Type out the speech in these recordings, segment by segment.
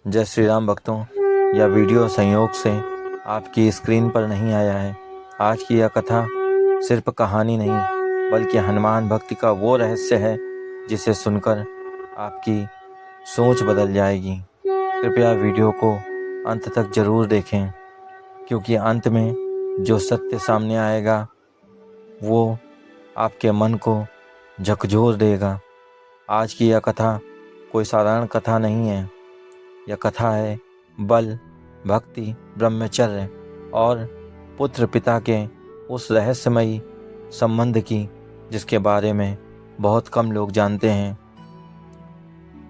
जय श्री राम भक्तों। यह वीडियो संयोग से आपकी स्क्रीन पर नहीं आया है। आज की यह कथा सिर्फ कहानी नहीं बल्कि हनुमान भक्ति का वो रहस्य है जिसे सुनकर आपकी सोच बदल जाएगी। कृपया वीडियो को अंत तक जरूर देखें, क्योंकि अंत में जो सत्य सामने आएगा वो आपके मन को झकझोर देगा। आज की यह कथा कोई साधारण कथा नहीं है। यह कथा है बल, भक्ति, ब्रह्मचर्य और पुत्र पिता के उस रहस्यमयी संबंध की जिसके बारे में बहुत कम लोग जानते हैं।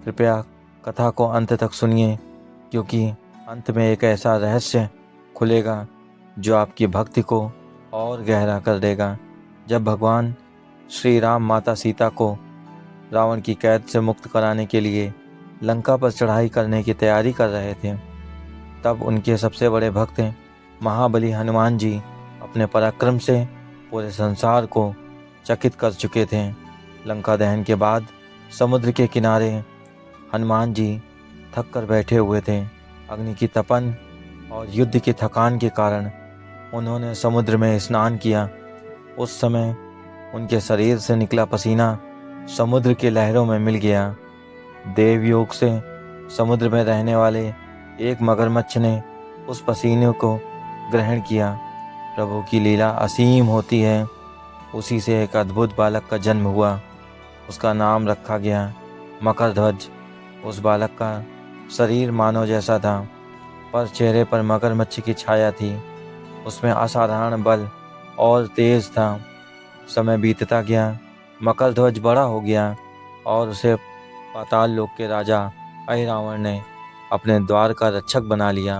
कृपया कथा को अंत तक सुनिए, क्योंकि अंत में एक ऐसा रहस्य खुलेगा जो आपकी भक्ति को और गहरा कर देगा। जब भगवान श्री राम माता सीता को रावण की कैद से मुक्त कराने के लिए लंका पर चढ़ाई करने की तैयारी कर रहे थे, तब उनके सबसे बड़े भक्त महाबली हनुमान जी अपने पराक्रम से पूरे संसार को चकित कर चुके थे। लंका दहन के बाद समुद्र के किनारे हनुमान जी थक कर बैठे हुए थे। अग्नि की तपन और युद्ध की थकान के कारण उन्होंने समुद्र में स्नान किया। उस समय उनके शरीर से निकला पसीना समुद्र की लहरों में मिल गया। देवयोग से समुद्र में रहने वाले एक मगरमच्छ ने उस पसीने को ग्रहण किया। प्रभु की लीला असीम होती है। उसी से एक अद्भुत बालक का जन्म हुआ। उसका नाम रखा गया मकरध्वज। उस बालक का शरीर मानव जैसा था, पर चेहरे पर मगरमच्छ की छाया थी। उसमें असाधारण बल और तेज था। समय बीतता गया, मकरध्वज बड़ा हो गया और उसे पाताल लोक के राजा अहिरावण ने अपने द्वार का रक्षक बना लिया।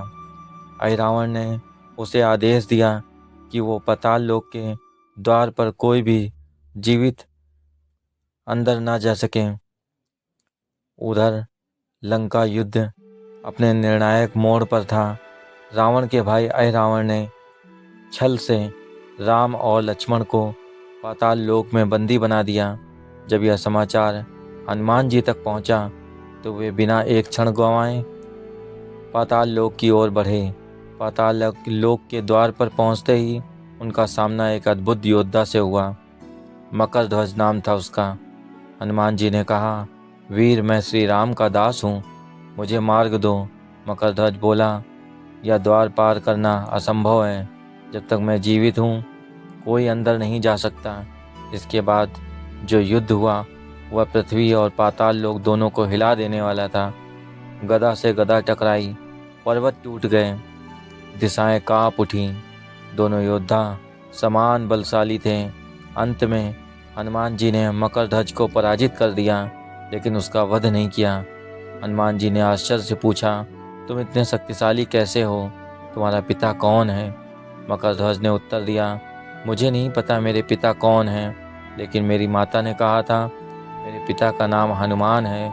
अहिरावण ने उसे आदेश दिया कि वो पाताल लोक के द्वार पर कोई भी जीवित अंदर ना जा सके। उधर लंका युद्ध अपने निर्णायक मोड़ पर था। रावण के भाई अहिरावण ने छल से राम और लक्ष्मण को पाताल लोक में बंदी बना दिया। जब यह समाचार हनुमान जी तक पहुंचा तो वे बिना एक क्षण गंवाए पाताल लोक की ओर बढ़े। पाताल लोक के द्वार पर पहुंचते ही उनका सामना एक अद्भुत योद्धा से हुआ। मकरध्वज नाम था उसका। हनुमान जी ने कहा, वीर, मैं श्री राम का दास हूँ, मुझे मार्ग दो। मकरध्वज बोला, यह द्वार पार करना असंभव है। जब तक मैं जीवित हूँ कोई अंदर नहीं जा सकता। इसके बाद जो युद्ध हुआ वह पृथ्वी और पाताल लोक दोनों को हिला देने वाला था। गदा से गदा टकराई, पर्वत टूट गए, दिशाएं कांप उठीं। दोनों योद्धा समान बलशाली थे। अंत में हनुमान जी ने मकरध्वज को पराजित कर दिया, लेकिन उसका वध नहीं किया। हनुमान जी ने आश्चर्य से पूछा, तुम इतने शक्तिशाली कैसे हो? तुम्हारा पिता कौन है? मकरध्वज ने उत्तर दिया, मुझे नहीं पता मेरे पिता कौन हैं, लेकिन मेरी माता ने कहा था मेरे पिता का नाम हनुमान है।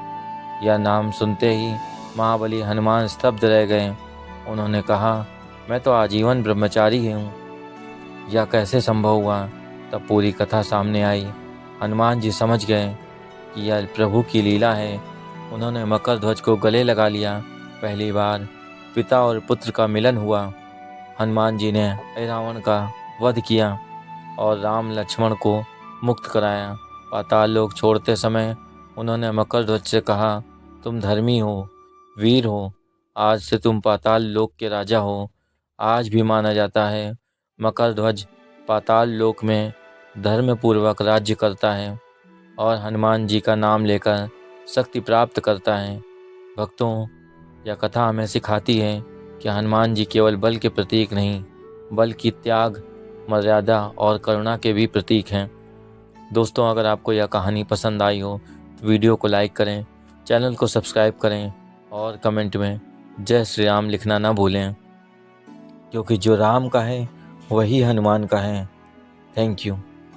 यह नाम सुनते ही महाबली हनुमान स्तब्ध रह गए। उन्होंने कहा, मैं तो आजीवन ब्रह्मचारी हूँ, यह कैसे संभव हुआ? तब पूरी कथा सामने आई। हनुमान जी समझ गए कि यह प्रभु की लीला है। उन्होंने मकरध्वज को गले लगा लिया। पहली बार पिता और पुत्र का मिलन हुआ। हनुमान जी ने रावण का वध किया और राम लक्ष्मण को मुक्त कराया। पाताल लोक छोड़ते समय उन्होंने मकरध्वज से कहा, तुम धर्मी हो, वीर हो, आज से तुम पाताल लोक के राजा हो। आज भी माना जाता है मकरध्वज पाताल लोक में धर्मपूर्वक राज्य करता है और हनुमान जी का नाम लेकर शक्ति प्राप्त करता है। भक्तों, यह कथा हमें सिखाती है कि हनुमान जी केवल बल के प्रतीक नहीं बल्कि त्याग, मर्यादा और करुणा के भी प्रतीक हैं। दोस्तों, अगर आपको यह कहानी पसंद आई हो तो वीडियो को लाइक करें, चैनल को सब्सक्राइब करें और कमेंट में जय श्री राम लिखना ना भूलें, क्योंकि जो राम का है वही हनुमान का है। Thank you.